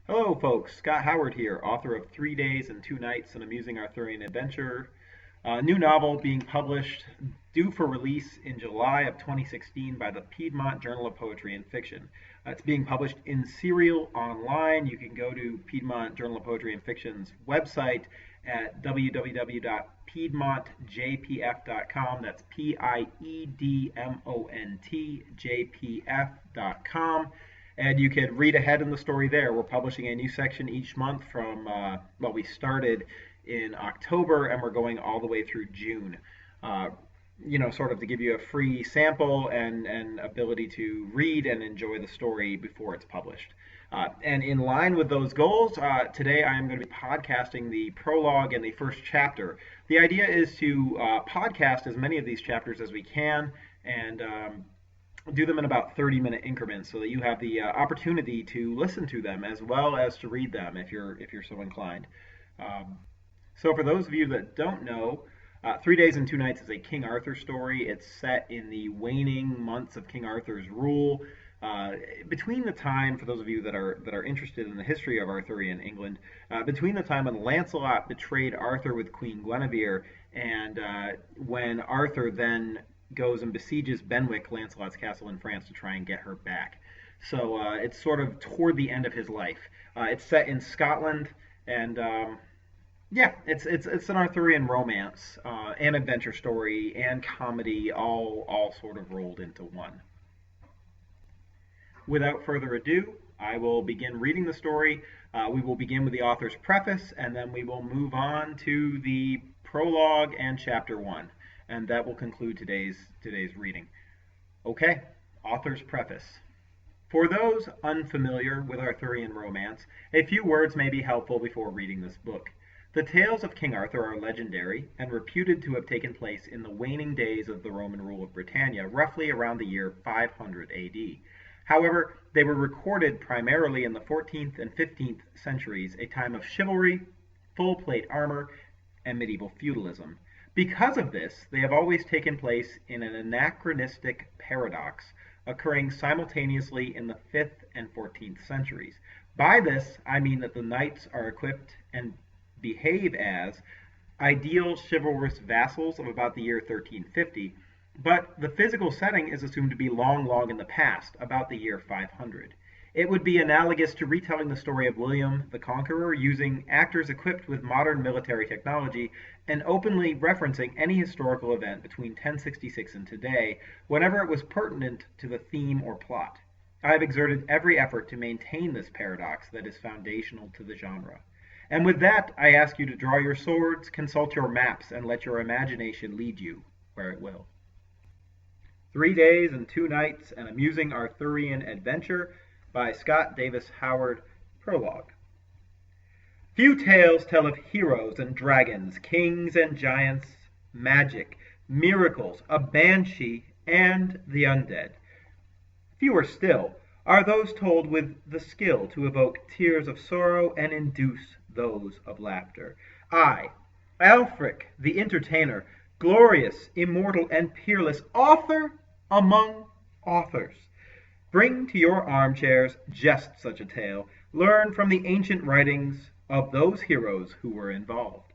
Hello, folks. Scott Howard here, author of 3 Days and 2 Nights, an amusing Arthurian adventure. New novel being published, due for release in July of 2016 by the Piedmont Journal of Poetry and Fiction. It's being published in serial online. You can go to Piedmont Journal of Poetry and Fiction's website at www.piedmontjpf.com. That's piedmontjpf.com. And you can read ahead in the story there. We're publishing a new section each month from, we started in October and we're going all the way through June. Sort of to give you a free sample and ability to read and enjoy the story before it's published. And in line with those goals, today I am going to be podcasting the prologue and the first chapter. The idea is to podcast as many of these chapters as we can and do them in about 30-minute increments so that you have the opportunity to listen to them as well as to read them if you're so inclined. So for those of you that don't know, 3 Days and 2 Nights is a King Arthur story. It's set in the waning months of King Arthur's rule. Between the time, for those of you that are interested in the history of Arthurian England, between the time when Lancelot betrayed Arthur with Queen Guinevere and when Arthur then goes and besieges Benwick, Lancelot's castle in France, to try and get her back. So it's sort of toward the end of his life. It's set in Scotland, and it's an Arthurian romance, and adventure story, and comedy, all sort of rolled into one. Without further ado, I will begin reading the story. We will begin with the author's preface, and then we will move on to the prologue and chapter 1. And that will conclude today's reading. Okay, author's preface. For those unfamiliar with Arthurian romance, a few words may be helpful before reading this book. The tales of King Arthur are legendary and reputed to have taken place in the waning days of the Roman rule of Britannia, roughly around the year 500 AD. However, they were recorded primarily in the 14th and 15th centuries, a time of chivalry, full plate armor, and medieval feudalism. Because of this, they have always taken place in an anachronistic paradox, occurring simultaneously in the 5th and 14th centuries. By this, I mean that the knights are equipped and behave as ideal chivalrous vassals of about the year 1350, but the physical setting is assumed to be long in the past, about the year 500. It would be analogous to retelling the story of William the Conqueror using actors equipped with modern military technology and openly referencing any historical event between 1066 and today whenever it was pertinent to the theme or plot. I have exerted every effort to maintain this paradox that is foundational to the genre. And with that, I ask you to draw your swords, consult your maps, and let your imagination lead you where it will. 3 Days and 2 Nights, an amusing Arthurian adventure, by Scott Davis Howard, prologue. Few tales tell of heroes and dragons, kings and giants, magic, miracles, a banshee, and the undead. Fewer still are those told with the skill to evoke tears of sorrow and induce those of laughter. I, Aelfric the Entertainer, glorious, immortal, and peerless, author among authors, bring to your armchairs just such a tale, learned from the ancient writings of those heroes who were involved,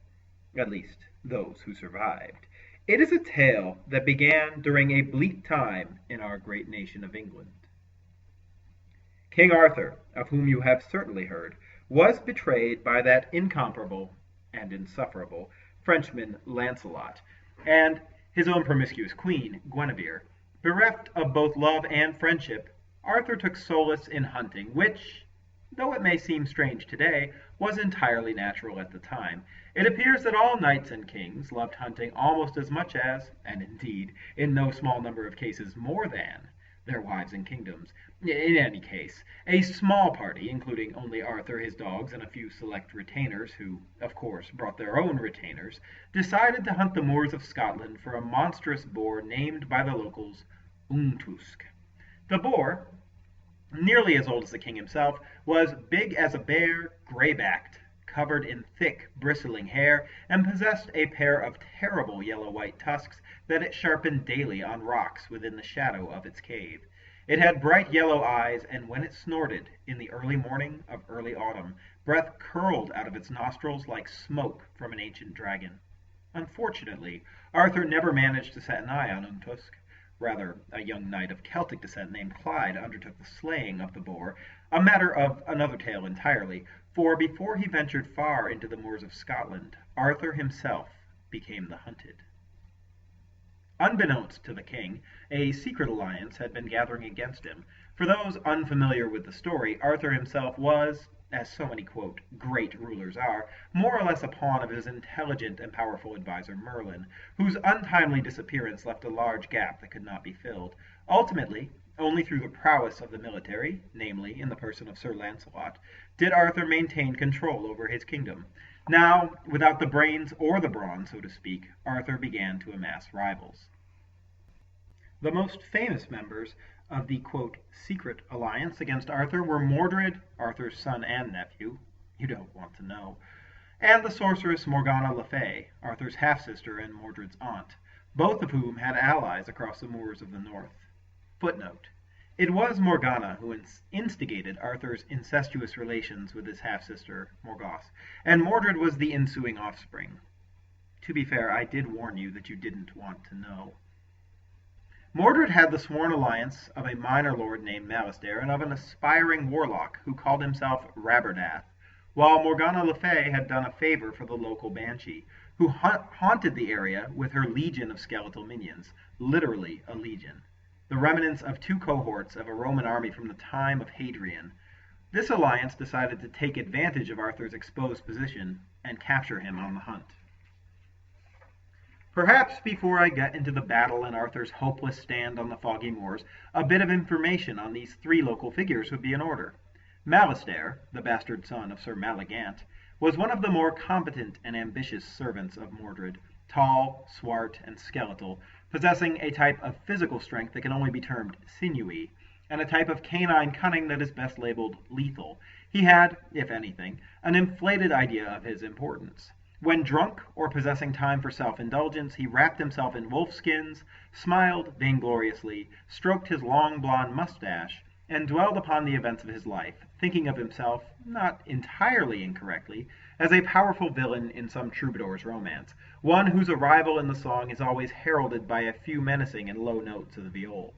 at least those who survived. It is a tale that began during a bleak time in our great nation of England. King Arthur, of whom you have certainly heard, was betrayed by that incomparable and insufferable Frenchman Lancelot, and his own promiscuous queen, Guinevere. Bereft of both love and friendship, Arthur took solace in hunting, which, though it may seem strange today, was entirely natural at the time. It appears that all knights and kings loved hunting almost as much as, and indeed, in no small number of cases more than, their wives and kingdoms. In any case, a small party, including only Arthur, his dogs, and a few select retainers, who, of course, brought their own retainers, decided to hunt the moors of Scotland for a monstrous boar named by the locals Untusk. The boar, nearly as old as the king himself, was big as a bear, gray-backed, covered in thick, bristling hair, and possessed a pair of terrible yellow-white tusks that it sharpened daily on rocks within the shadow of its cave. It had bright yellow eyes, and when it snorted, in the early morning of early autumn, breath curled out of its nostrils like smoke from an ancient dragon. Unfortunately, Arthur never managed to set an eye on Untusk. Rather, a young knight of Celtic descent named Clyde undertook the slaying of the boar, a matter of another tale entirely, for before he ventured far into the moors of Scotland, Arthur himself became the hunted. Unbeknownst to the king, a secret alliance had been gathering against him. For those unfamiliar with the story, Arthur himself was, as so many, quote, great rulers are, more or less a pawn of his intelligent and powerful adviser Merlin, whose untimely disappearance left a large gap that could not be filled. Ultimately, only through the prowess of the military, namely in the person of Sir Lancelot, did Arthur maintain control over his kingdom. Now, without the brains or the brawn, so to speak, Arthur began to amass rivals. The most famous members of the, quote, secret alliance against Arthur were Mordred, Arthur's son and nephew, you don't want to know, and the sorceress Morgana Le Fay, Arthur's half-sister and Mordred's aunt, both of whom had allies across the moors of the north. Footnote: it was Morgana who instigated Arthur's incestuous relations with his half-sister, Morgoth, and Mordred was the ensuing offspring. To be fair, I did warn you that you didn't want to know. Mordred had the sworn alliance of a minor lord named Malastare and of an aspiring warlock who called himself Rabordath, while Morgana Le Fay had done a favor for the local banshee, who haunted the area with her legion of skeletal minions, literally a legion, the remnants of 2 cohorts of a Roman army from the time of Hadrian. This alliance decided to take advantage of Arthur's exposed position and capture him on the hunt. Perhaps before I get into the battle and Arthur's hopeless stand on the foggy moors, a bit of information on these 3 local figures would be in order. Malastare, the bastard son of Sir Malagant, was one of the more competent and ambitious servants of Mordred, tall, swart, and skeletal, possessing a type of physical strength that can only be termed sinewy, and a type of canine cunning that is best labeled lethal. He had, if anything, an inflated idea of his importance. When drunk or possessing time for self-indulgence, he wrapped himself in wolf skins, smiled vaingloriously, stroked his long blonde mustache, and dwelled upon the events of his life, thinking of himself, not entirely incorrectly, as a powerful villain in some troubadour's romance, one whose arrival in the song is always heralded by a few menacing and low notes of the viol.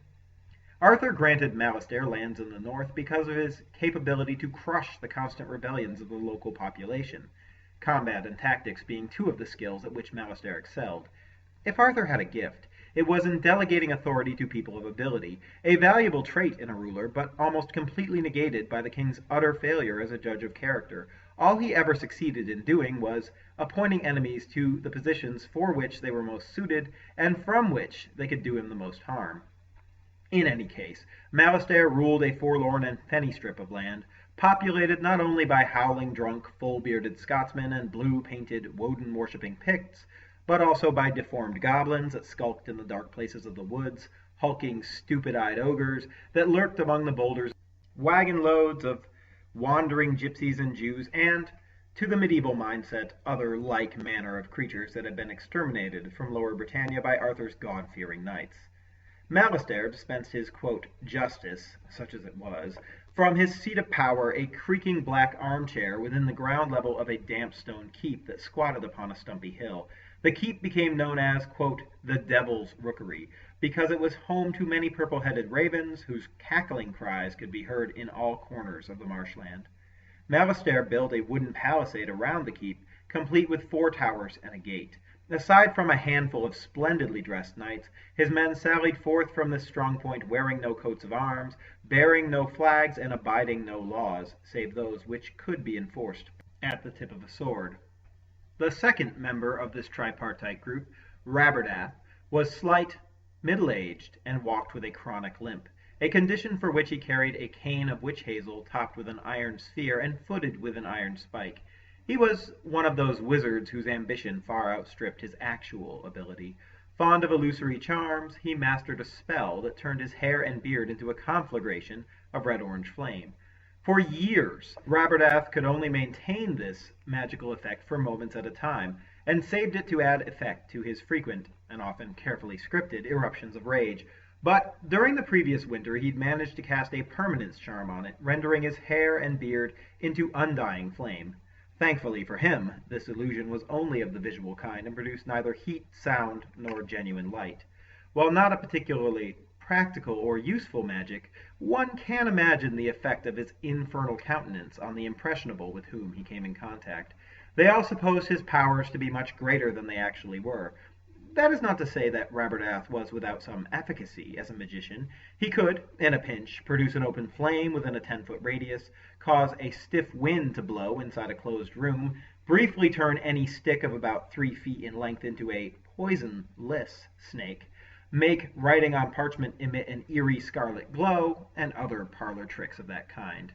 Arthur granted Malastare lands in the north because of his capability to crush the constant rebellions of the local population, combat and tactics being 2 of the skills at which Malastare excelled. If Arthur had a gift, it was in delegating authority to people of ability, a valuable trait in a ruler, but almost completely negated by the king's utter failure as a judge of character. All he ever succeeded in doing was appointing enemies to the positions for which they were most suited, and from which they could do him the most harm. In any case, Malastare ruled a forlorn and fenny strip of land, populated not only by howling drunk, full-bearded Scotsmen and blue-painted, Woden-worshipping Picts, but also by deformed goblins that skulked in the dark places of the woods, hulking, stupid-eyed ogres that lurked among the boulders, wagon loads of wandering gypsies and Jews, and, to the medieval mindset, other like manner of creatures that had been exterminated from Lower Britannia by Arthur's god-fearing knights. Malastare dispensed his, quote, justice, such as it was, from his seat of power, a creaking black armchair within the ground level of a damp stone keep that squatted upon a stumpy hill. The keep became known as, quote, the Devil's Rookery, because it was home to many purple-headed ravens whose cackling cries could be heard in all corners of the marshland. Malastare built a wooden palisade around the keep, complete with 4 towers and a gate. Aside from a handful of splendidly dressed knights, his men sallied forth from this strong point wearing no coats of arms, bearing no flags, and abiding no laws, save those which could be enforced at the tip of a sword. The second member of this tripartite group, Rabordath, was slight, middle-aged, and walked with a chronic limp, a condition for which he carried a cane of witch hazel topped with an iron sphere and footed with an iron spike. He was one of those wizards whose ambition far outstripped his actual ability. Fond of illusory charms, he mastered a spell that turned his hair and beard into a conflagration of red-orange flame. For years, Rabordath could only maintain this magical effect for moments at a time, and saved it to add effect to his frequent, and often carefully scripted, eruptions of rage. But during the previous winter he'd managed to cast a permanence charm on it, rendering his hair and beard into undying flame. Thankfully for him, this illusion was only of the visual kind and produced neither heat, sound, nor genuine light. While not a particularly practical or useful magic, one can imagine the effect of his infernal countenance on the impressionable with whom he came in contact. They all supposed his powers to be much greater than they actually were. That is not to say that Rabordath was without some efficacy as a magician. He could, in a pinch, produce an open flame within a 10-foot radius, cause a stiff wind to blow inside a closed room, briefly turn any stick of about 3 feet in length into a poisonless snake, make writing on parchment emit an eerie scarlet glow, and other parlor tricks of that kind.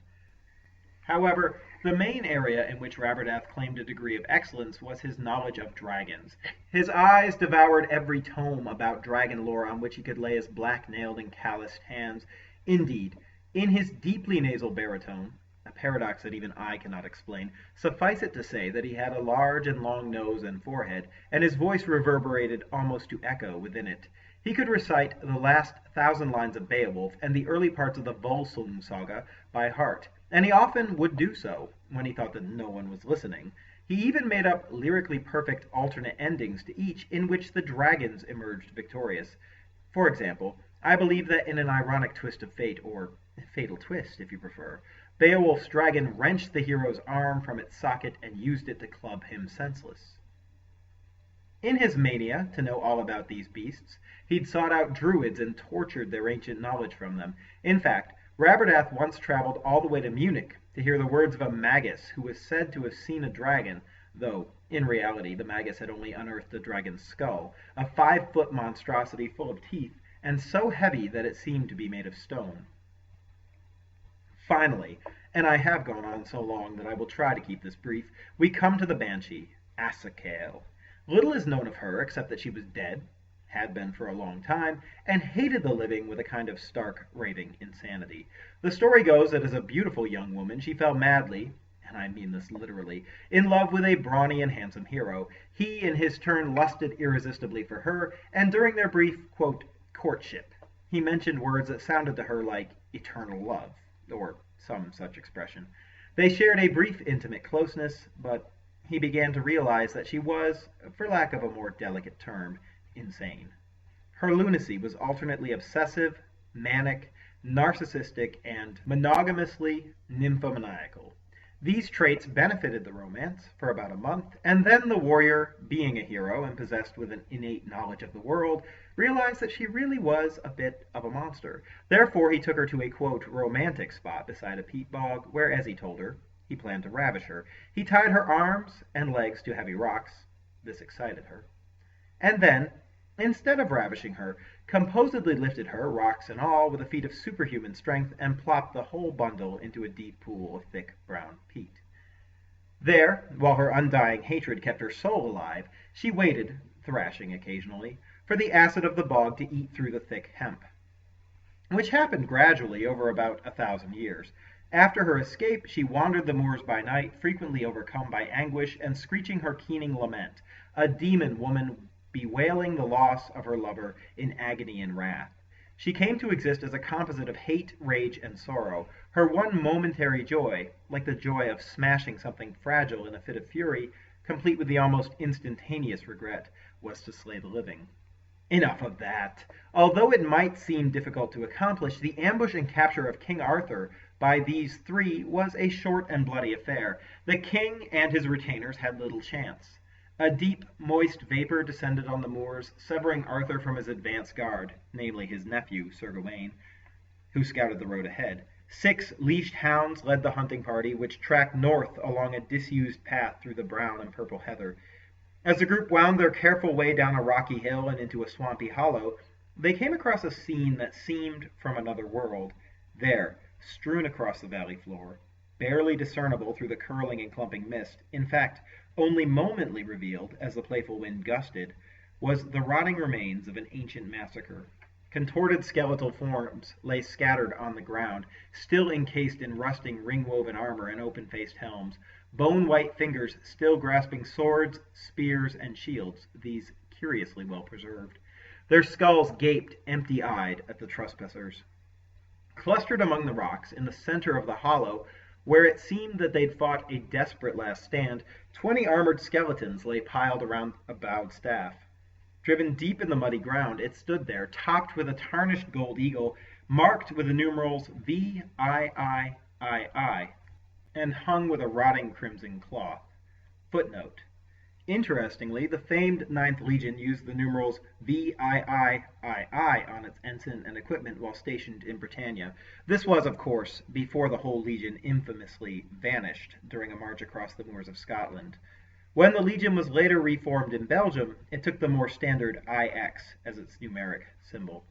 However, the main area in which Rabordath claimed a degree of excellence was his knowledge of dragons. His eyes devoured every tome about dragon lore on which he could lay his black-nailed and calloused hands. Indeed, in his deeply nasal baritone, a paradox that even I cannot explain, suffice it to say that he had a large and long nose and forehead, and his voice reverberated almost to echo within it. He could recite the last 1,000 lines of Beowulf and the early parts of the Volsung saga by heart, and he often would do so when he thought that no one was listening. He even made up lyrically perfect alternate endings to each in which the dragons emerged victorious. For example, I believe that in an ironic twist of fate, or fatal twist if you prefer, Beowulf's dragon wrenched the hero's arm from its socket and used it to club him senseless. In his mania to know all about these beasts, he'd sought out druids and tortured their ancient knowledge from them. In fact, Rabordath once traveled all the way to Munich to hear the words of a magus who was said to have seen a dragon, though in reality the magus had only unearthed a dragon's skull, a 5-foot monstrosity full of teeth, and so heavy that it seemed to be made of stone. Finally, and I have gone on so long that I will try to keep this brief, we come to the banshee, Asakel. Little is known of her except that she was dead, had been for a long time, and hated the living with a kind of stark, raving insanity. The story goes that as a beautiful young woman she fell madly, and I mean this literally, in love with a brawny and handsome hero. He in his turn lusted irresistibly for her, and during their brief, quote, courtship, he mentioned words that sounded to her like eternal love, or some such expression. They shared a brief intimate closeness, but he began to realize that she was, for lack of a more delicate term, insane. Her lunacy was alternately obsessive, manic, narcissistic, and monogamously nymphomaniacal. These traits benefited the romance for about a month, and then the warrior, being a hero and possessed with an innate knowledge of the world, realized that she really was a bit of a monster. Therefore he took her to a, quote, romantic spot beside a peat bog, where, as he told her, he planned to ravish her. He tied her arms and legs to heavy rocks. This excited her. And then, instead of ravishing her, composedly lifted her, rocks and all, with a feat of superhuman strength, and plopped the whole bundle into a deep pool of thick brown peat. There, while her undying hatred kept her soul alive, she waited, thrashing occasionally, for the acid of the bog to eat through the thick hemp, which happened gradually over about 1,000 years. After her escape, she wandered the moors by night, frequently overcome by anguish and screeching her keening lament, a demon woman bewailing the loss of her lover in agony and wrath. She came to exist as a composite of hate, rage, and sorrow. Her one momentary joy, like the joy of smashing something fragile in a fit of fury, complete with the almost instantaneous regret, was to slay the living. Enough of that. Although it might seem difficult to accomplish, the ambush and capture of King Arthur by these three was a short and bloody affair. The king and his retainers had little chance. A deep, moist vapor descended on the moors, severing Arthur from his advance guard, namely his nephew, Sir Gawain, who scouted the road ahead. 6 leashed hounds led the hunting party, which tracked north along a disused path through the brown and purple heather. As the group wound their careful way down a rocky hill and into a swampy hollow, they came across a scene that seemed from another world. There, strewn across the valley floor, barely discernible through the curling and clumping mist, in fact, only momently revealed as the playful wind gusted, was the rotting remains of an ancient massacre. Contorted skeletal forms lay scattered on the ground, still encased in rusting ring-woven armor and open-faced helms, bone-white fingers still grasping swords, spears, and shields, these curiously well preserved. Their skulls gaped empty-eyed at the trespassers. Clustered among the rocks, in the center of the hollow, where it seemed that they'd fought a desperate last stand, 20 armored skeletons lay piled around a bowed staff. Driven deep in the muddy ground, it stood there, topped with a tarnished gold eagle, marked with the numerals VIII, and hung with a rotting crimson cloth. Footnote. Interestingly, the famed Ninth Legion used the numerals VIII on its ensign and equipment while stationed in Britannia. This was, of course, before the whole legion infamously vanished during a march across the moors of Scotland. When the legion was later reformed in Belgium, it took the more standard IX as its numeric symbol.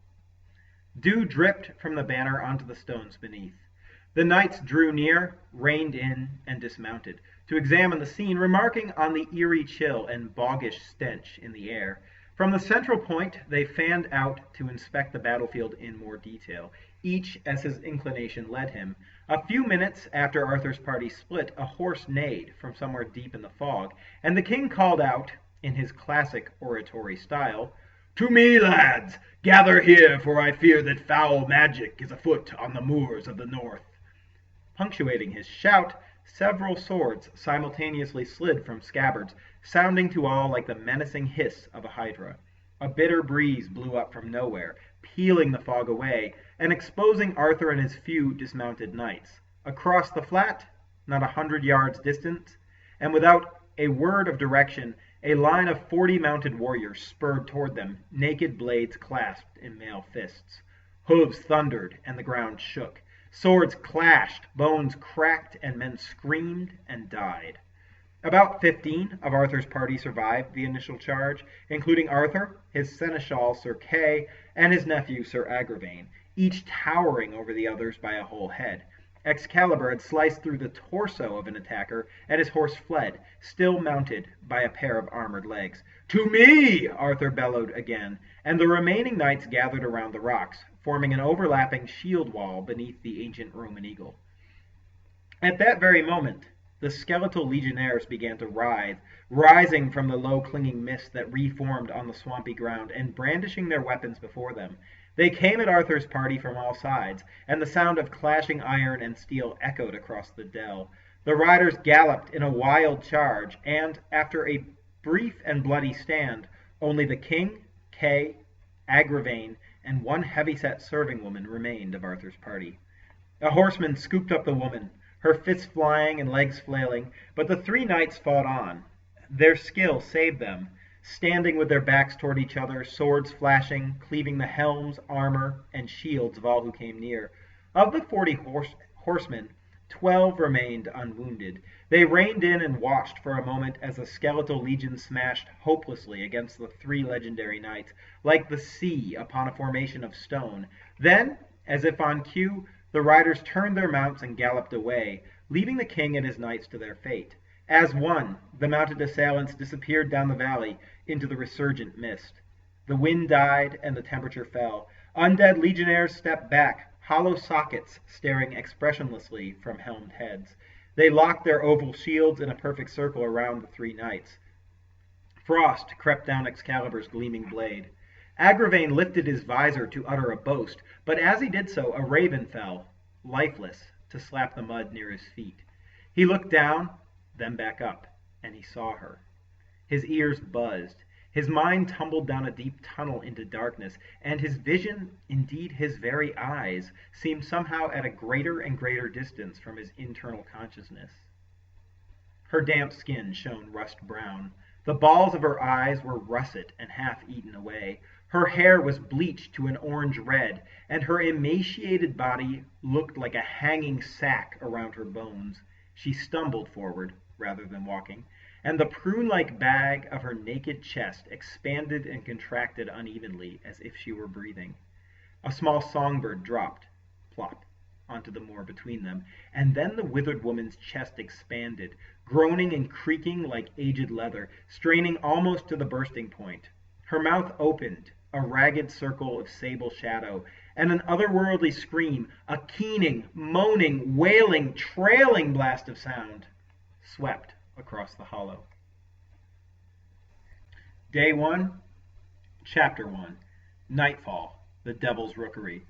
Dew dripped from the banner onto the stones beneath. The knights drew near, reined in, and dismounted, to examine the scene, remarking on the eerie chill and boggish stench in the air. From the central point, they fanned out to inspect the battlefield in more detail, each as his inclination led him. A few minutes after Arthur's party split, a horse neighed from somewhere deep in the fog, and the king called out, in his classic oratory style, "To me, lads! Gather here, for I fear that foul magic is afoot on the moors of the north." Punctuating his shout, several swords simultaneously slid from scabbards, sounding to all like the menacing hiss of a hydra. A bitter breeze blew up from nowhere, peeling the fog away, and exposing Arthur and his few dismounted knights. Across the flat, not 100 yards distant, and without a word of direction, a line of 40 mounted warriors spurred toward them, naked blades clasped in mailed fists. Hooves thundered, and the ground shook. Swords clashed, bones cracked, and men screamed and died. About 15 of Arthur's party survived the initial charge, including Arthur, his seneschal Sir Kay, and his nephew Sir Gawain, each towering over the others by a whole head. Excalibur had sliced through the torso of an attacker, and his horse fled, still mounted by a pair of armored legs. "To me!" Arthur bellowed again, and the remaining knights gathered around the rocks, forming an overlapping shield wall beneath the ancient Roman eagle. At that very moment, the skeletal legionnaires began to writhe, rising from the low clinging mist that reformed on the swampy ground, and brandishing their weapons before them. They came at Arthur's party from all sides, and the sound of clashing iron and steel echoed across the dell. The riders galloped in a wild charge, and, after a brief and bloody stand, only the king, Kay, Gawain, and one heavy-set serving woman remained of Arthur's party. A horseman scooped up the woman, her fists flying and legs flailing, but the 3 knights fought on. Their skill saved them, standing with their backs toward each other, swords flashing, cleaving the helms, armor, and shields of all who came near. Of the 40 horsemen, 12 remained unwounded. They reined in and watched for a moment as the skeletal legion smashed hopelessly against the 3 legendary knights, like the sea upon a formation of stone. Then, as if on cue, the riders turned their mounts and galloped away, leaving the king and his knights to their fate. As one, the mounted assailants disappeared down the valley into the resurgent mist. The wind died and the temperature fell. Undead legionnaires stepped back, hollow sockets staring expressionlessly from helmed heads. They locked their oval shields in a perfect circle around the 3 knights. Frost crept down Excalibur's gleaming blade. Gawain lifted his visor to utter a boast, but as he did so, a raven fell, lifeless, to slap the mud near his feet. He looked down, then back up, and he saw her. His ears buzzed. His mind tumbled down a deep tunnel into darkness, and his vision, indeed his very eyes, seemed somehow at a greater and greater distance from his internal consciousness. Her damp skin shone rust brown. The balls of her eyes were russet and half eaten away. Her hair was bleached to an orange red, and her emaciated body looked like a hanging sack around her bones. She stumbled forward, rather than walking, and the prune-like bag of her naked chest expanded and contracted unevenly as if she were breathing. A small songbird dropped, plop, onto the moor between them, and then the withered woman's chest expanded, groaning and creaking like aged leather, straining almost to the bursting point. Her mouth opened, a ragged circle of sable shadow, and an otherworldly scream, a keening, moaning, wailing, trailing blast of sound, swept across the hollow. Day 1, Chapter 1. Nightfall, the Devil's Rookery.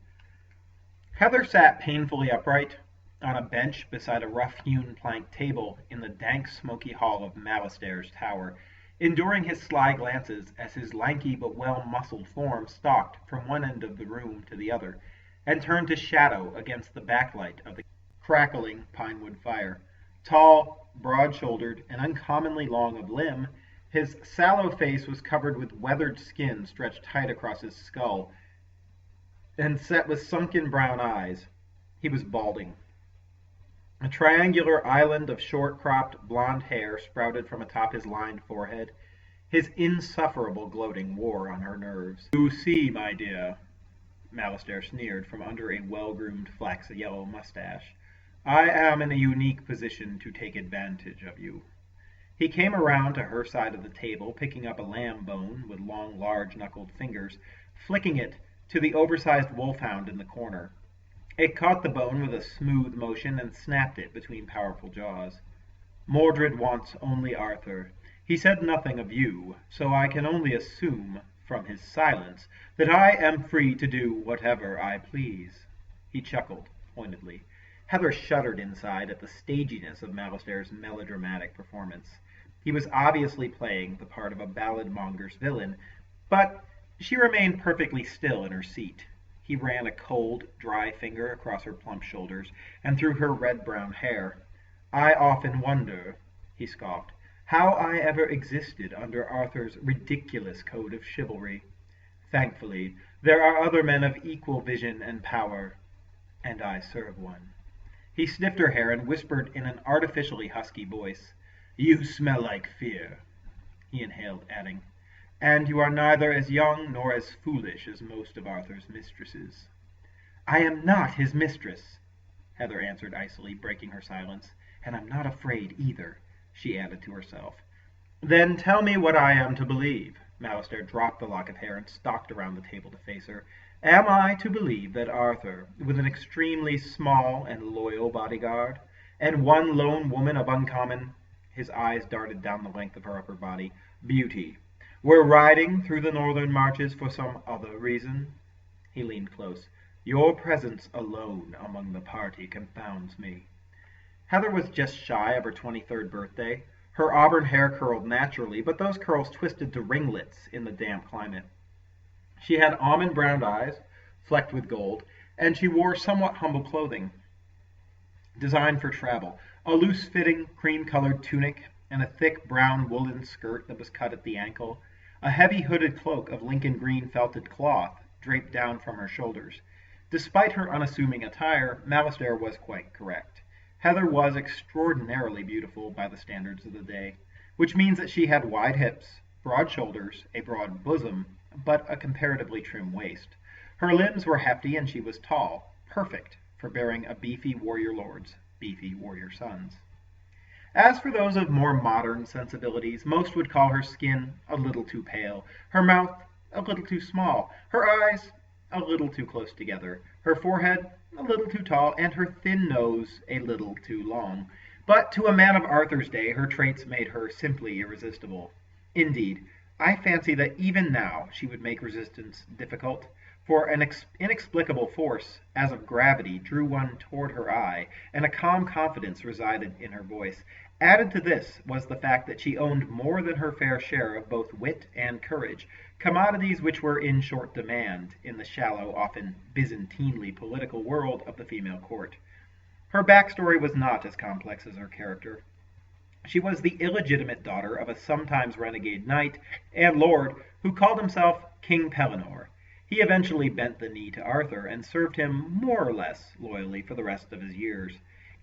Heather sat painfully upright on a bench beside a rough-hewn plank table in the dank, smoky hall of Malastaire's tower, enduring his sly glances as his lanky but well-muscled form stalked from one end of the room to the other, and turned to shadow against the backlight of the crackling pinewood fire. Tall, broad-shouldered, and uncommonly long of limb, his sallow face was covered with weathered skin stretched tight across his skull, and set with sunken brown eyes. He was balding. A triangular island of short-cropped blonde hair sprouted from atop his lined forehead. His insufferable gloating wore on her nerves. "You see, my dear," Malastair sneered from under a well-groomed flax-yellow mustache, "I am in a unique position to take advantage of you." He came around to her side of the table, picking up a lamb bone with long, large-knuckled fingers, flicking it to the oversized wolfhound in the corner. It caught the bone with a smooth motion and snapped it between powerful jaws. "Mordred wants only Arthur. He said nothing of you, so I can only assume, from his silence, that I am free to do whatever I please." He chuckled pointedly. Heather shuddered inside at the staginess of Malastaire's melodramatic performance. He was obviously playing the part of a ballad-monger's villain, but she remained perfectly still in her seat. He ran a cold, dry finger across her plump shoulders and through her red-brown hair. "I often wonder," he scoffed, "how I ever existed under Arthur's ridiculous code of chivalry. Thankfully, there are other men of equal vision and power, and I serve one." He sniffed her hair and whispered in an artificially husky voice, "You smell like fear." He inhaled, adding, "And you are neither as young nor as foolish as most of Arthur's mistresses." "I am not his mistress," Heather answered icily, breaking her silence. "And I'm not afraid either," she added to herself. "Then tell me what I am to believe." Malastair dropped the lock of hair and stalked around the table to face her. "Am I to believe that Arthur, with an extremely small and loyal bodyguard, and one lone woman of uncommon—" his eyes darted down the length of her upper body, "beauty, were riding through the northern marches for some other reason?" He leaned close. "Your presence alone among the party confounds me." Heather was just shy of her 23rd birthday. Her auburn hair curled naturally, but those curls twisted to ringlets in the damp climate. She had almond-brown eyes, flecked with gold, and she wore somewhat humble clothing, designed for travel, a loose-fitting, cream-colored tunic, and a thick brown woolen skirt that was cut at the ankle. A heavy hooded cloak of Lincoln green felted cloth draped down from her shoulders. Despite her unassuming attire, Malastair was quite correct. Heather was extraordinarily beautiful by the standards of the day, which means that she had wide hips, broad shoulders, a broad bosom, but a comparatively trim waist. Her limbs were hefty and she was tall, perfect for bearing a beefy warrior lord's beefy warrior sons. As for those of more modern sensibilities, most would call her skin a little too pale, her mouth a little too small, her eyes a little too close together, her forehead a little too tall, and her thin nose a little too long. But to a man of Arthur's day, her traits made her simply irresistible. Indeed, I fancy that even now she would make resistance difficult, for an inexplicable force, as of gravity, drew one toward her eye, and a calm confidence resided in her voice. Added to this was the fact that she owned more than her fair share of both wit and courage, commodities which were in short demand in the shallow, often Byzantinely political world of the female court. Her backstory was not as complex as her character. She was the illegitimate daughter of a sometimes renegade knight and lord who called himself King Pellinore. He eventually bent the knee to Arthur and served him more or less loyally for the rest of his years.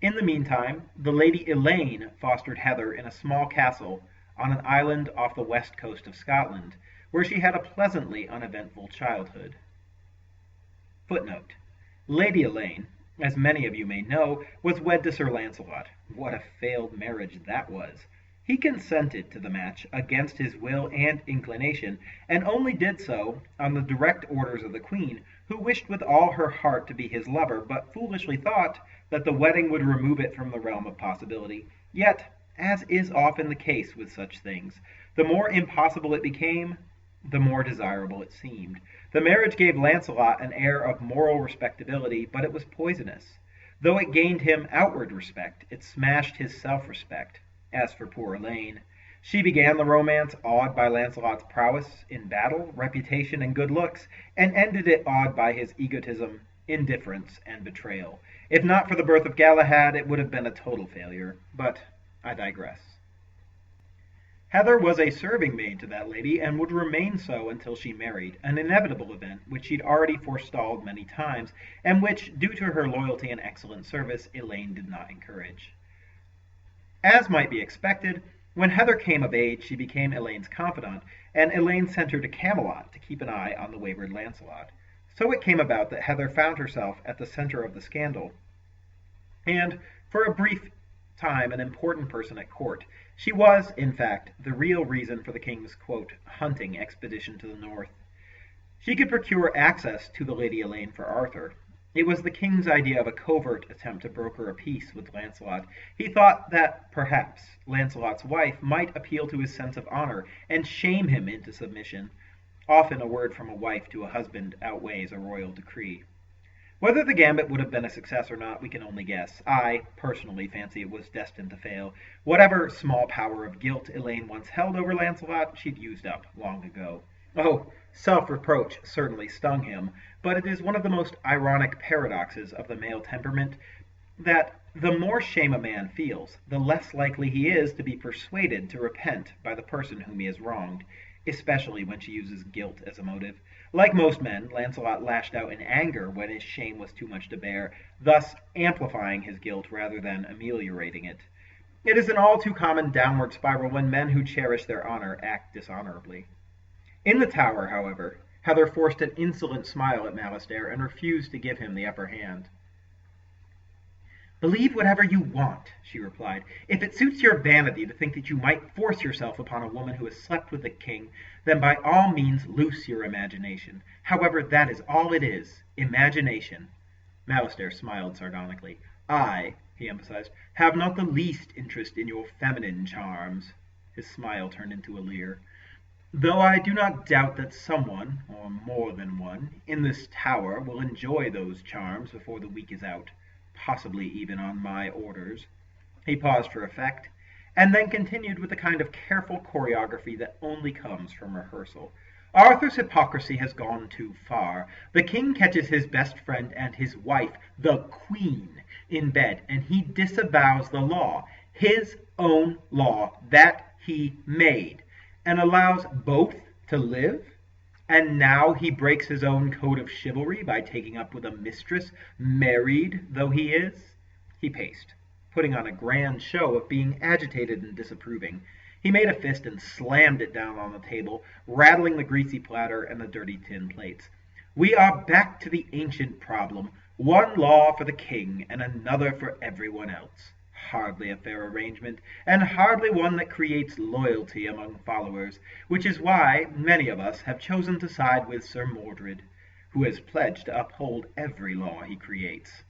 In the meantime, the Lady Elaine fostered Heather in a small castle on an island off the west coast of Scotland, where she had a pleasantly uneventful childhood. Footnote: Lady Elaine, as many of you may know, was wed to Sir Lancelot. What a failed marriage that was! He consented to the match against his will and inclination, and only did so on the direct orders of the Queen, who wished with all her heart to be his lover, but foolishly thought that the wedding would remove it from the realm of possibility. Yet, as is often the case with such things, the more impossible it became, the more desirable it seemed. The marriage gave Lancelot an air of moral respectability, but it was poisonous. Though it gained him outward respect, it smashed his self-respect. As for poor Elaine, she began the romance awed by Lancelot's prowess in battle, reputation, and good looks, and ended it awed by his egotism, indifference, and betrayal. If not for the birth of Galahad, it would have been a total failure. But I digress. Heather was a serving maid to that lady, and would remain so until she married, an inevitable event which she'd already forestalled many times, and which, due to her loyalty and excellent service, Elaine did not encourage. As might be expected, when Heather came of age, she became Elaine's confidant, and Elaine sent her to Camelot to keep an eye on the wayward Lancelot. So it came about that Heather found herself at the center of the scandal, and, for a brief time, an important person at court. She was, in fact, the real reason for the king's, quote, hunting expedition to the north. She could procure access to the Lady Elaine for Arthur. It was the king's idea of a covert attempt to broker a peace with Lancelot. He thought that, perhaps, Lancelot's wife might appeal to his sense of honor and shame him into submission. Often a word from a wife to a husband outweighs a royal decree. Whether the gambit would have been a success or not, we can only guess. I, personally, fancy it was destined to fail. Whatever small power of guilt Elaine once held over Lancelot, she'd used up long ago. Oh, self-reproach certainly stung him, but it is one of the most ironic paradoxes of the male temperament that the more shame a man feels, the less likely he is to be persuaded to repent by the person whom he has wronged, especially when she uses guilt as a motive. Like most men, Lancelot lashed out in anger when his shame was too much to bear, thus amplifying his guilt rather than ameliorating it. It is an all too common downward spiral when men who cherish their honor act dishonorably. In the tower, however, Heather forced an insolent smile at Malastair and refused to give him the upper hand. "Believe whatever you want," she replied. "If it suits your vanity to think that you might force yourself upon a woman who has slept with the king, then by all means loose your imagination. However, that is all it is, imagination." Malastair smiled sardonically. "I," he emphasized, "have not the least interest in your feminine charms." His smile turned into a leer. "Though I do not doubt that someone, or more than one, in this tower will enjoy those charms before the week is out. Possibly even on my orders." He paused for effect, and then continued with the kind of careful choreography that only comes from rehearsal. "Arthur's hypocrisy has gone too far. The king catches his best friend and his wife, the queen, in bed, and he disavows the law, his own law that he made, and allows both to live. And now he breaks his own code of chivalry by taking up with a mistress, married though he is." He paced, putting on a grand show of being agitated and disapproving. He made a fist and slammed it down on the table, rattling the greasy platter and the dirty tin plates. "We are back to the ancient problem, one law for the king and another for everyone else. Hardly a fair arrangement, and hardly one that creates loyalty among followers, which is why many of us have chosen to side with Sir Mordred, who has pledged to uphold every law he creates."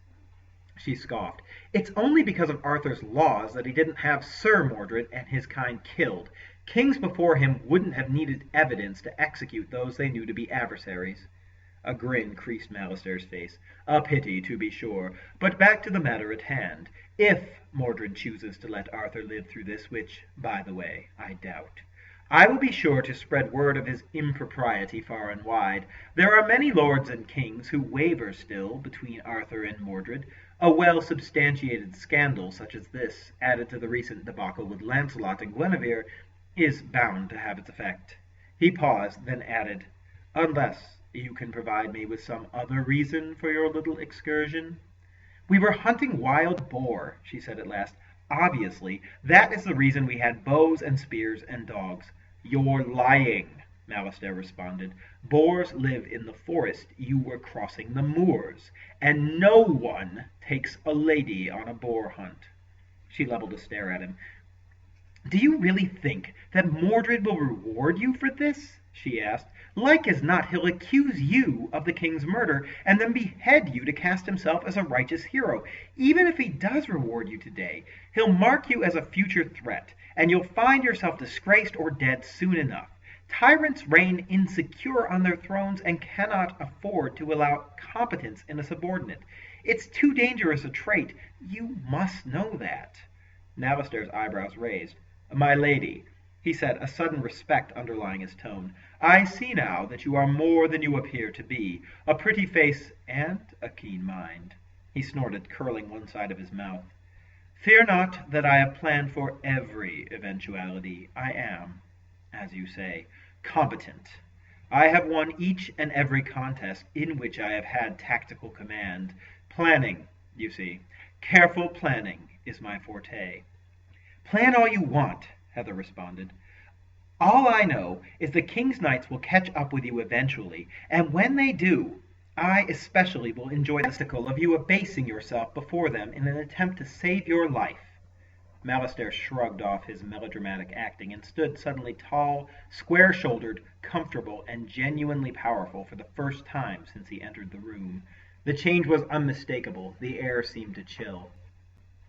She scoffed. "It's only because of Arthur's laws that he didn't have Sir Mordred and his kind killed. Kings before him wouldn't have needed evidence to execute those they knew to be adversaries." A grin creased Malastair's face. "A pity, to be sure. But back to the matter at hand. If Mordred chooses to let Arthur live through this, which, by the way, I doubt, I will be sure to spread word of his impropriety far and wide. There are many lords and kings who waver still between Arthur and Mordred. A well-substantiated scandal such as this, added to the recent debacle with Lancelot and Guinevere, is bound to have its effect." He paused, then added, "Unless you can provide me with some other reason for your little excursion." "We were hunting wild boar," she said at last. "Obviously, that is the reason we had bows and spears and dogs." "You're lying," Malastair responded. "Boars live in the forest. You were crossing the moors, and no one takes a lady on a boar hunt." She leveled a stare at him. "Do you really think that Mordred will reward you for this?" she asked. "Like as not, he'll accuse you of the king's murder, and then behead you to cast himself as a righteous hero. Even if he does reward you today, he'll mark you as a future threat, and you'll find yourself disgraced or dead soon enough. Tyrants reign insecure on their thrones and cannot afford to allow competence in a subordinate. It's too dangerous a trait. You must know that. Nalister's eyebrows raised. My lady, he said, a sudden respect underlying his tone, I see now that you are more than you appear to be, a pretty face and a keen mind. He snorted, curling one side of his mouth. Fear not that I have planned for every eventuality. I am, as you say, competent. I have won each and every contest in which I have had tactical command. Planning, you see. Careful planning is my forte. Plan all you want, Heather responded. All I know is the King's Knights will catch up with you eventually, and when they do, I especially will enjoy the spectacle of you abasing yourself before them in an attempt to save your life. Malister shrugged off his melodramatic acting and stood suddenly tall, square-shouldered, comfortable, and genuinely powerful for the first time since he entered the room. The change was unmistakable. The air seemed to chill.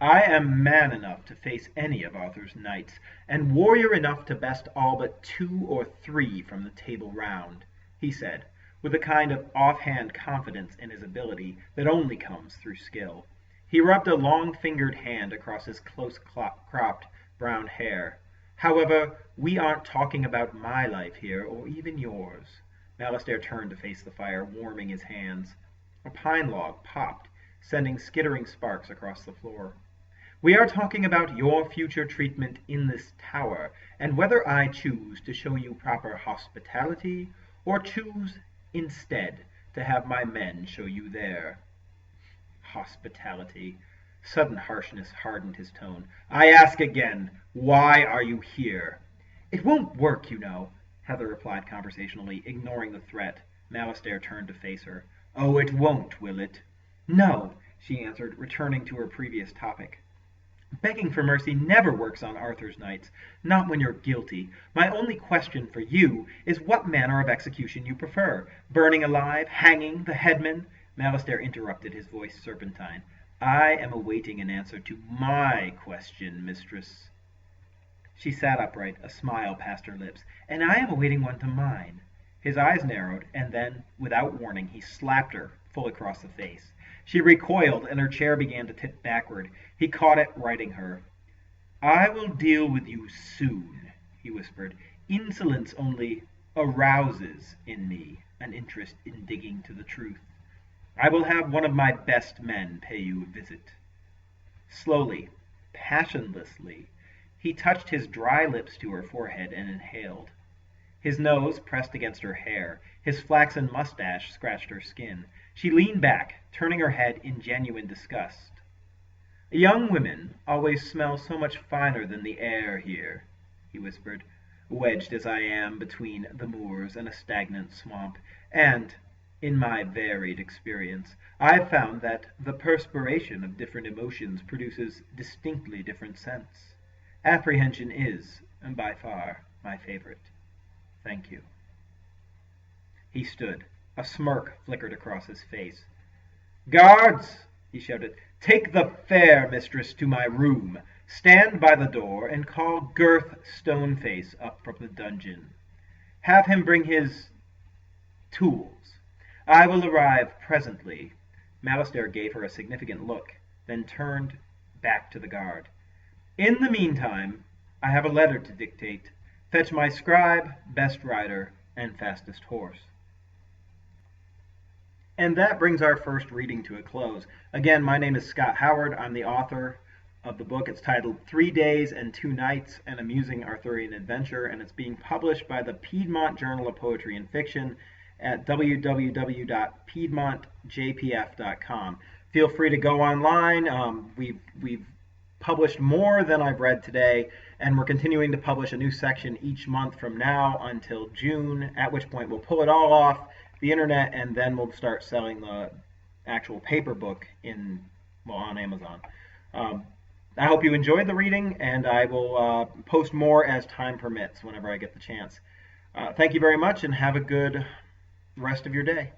I am man enough to face any of Arthur's knights, and warrior enough to best all but 2 or 3 from the Table Round, he said, with a kind of offhand confidence in his ability that only comes through skill. He rubbed a long-fingered hand across his close-cropped brown hair. However, we aren't talking about my life here, or even yours. Malister turned to face the fire, warming his hands. A pine log popped, sending skittering sparks across the floor. We are talking about your future treatment in this tower, and whether I choose to show you proper hospitality, or choose, instead, to have my men show you there. Hospitality. Sudden harshness hardened his tone. I ask again, why are you here? It won't work, you know, Heather replied conversationally, ignoring the threat. Malister turned to face her. Oh, it won't, will it? No, she answered, returning to her previous topic. Begging for mercy never works on Arthur's knights, not when you're guilty. My only question for you is what manner of execution you prefer. Burning alive, hanging, the headman? Malister interrupted, his voice serpentine. I am awaiting an answer to my question, mistress. She sat upright, a smile passed her lips. And I am awaiting one to mine. His eyes narrowed, and then, without warning, he slapped her full across the face. She recoiled, and her chair began to tip backward. He caught it, righting her. I will deal with you soon, he whispered. Insolence only arouses in me an interest in digging to the truth. I will have one of my best men pay you a visit. Slowly, passionlessly, he touched his dry lips to her forehead and inhaled. His nose pressed against her hair. His flaxen mustache scratched her skin. She leaned back, turning her head in genuine disgust. Young women always smell so much finer than the air here, he whispered, wedged as I am between the moors and a stagnant swamp, and, in my varied experience, I've found that the perspiration of different emotions produces distinctly different scents. Apprehension is, by far, my favorite. Thank you. He stood. A smirk flickered across his face. Guards, he shouted, take the fair mistress to my room. Stand by the door and call Girth Stoneface up from the dungeon. Have him bring his tools. I will arrive presently. Malister gave her a significant look, then turned back to the guard. In the meantime, I have a letter to dictate. Fetch my scribe, best rider, and fastest horse. And that brings our first reading to a close. Again, my name is Scott Howard. I'm the author of the book. It's titled 3 Days and 2 Nights, An Amusing Arthurian Adventure, and it's being published by the Piedmont Journal of Poetry and Fiction at www.piedmontjpf.com. Feel free to go online. We've published more than I've read today, and we're continuing to publish a new section each month from now until June, at which point we'll pull it all off the internet, and then we'll start selling the actual paper book on Amazon. I hope you enjoyed the reading, and I will post more as time permits whenever I get the chance. Thank you very much, and have a good rest of your day.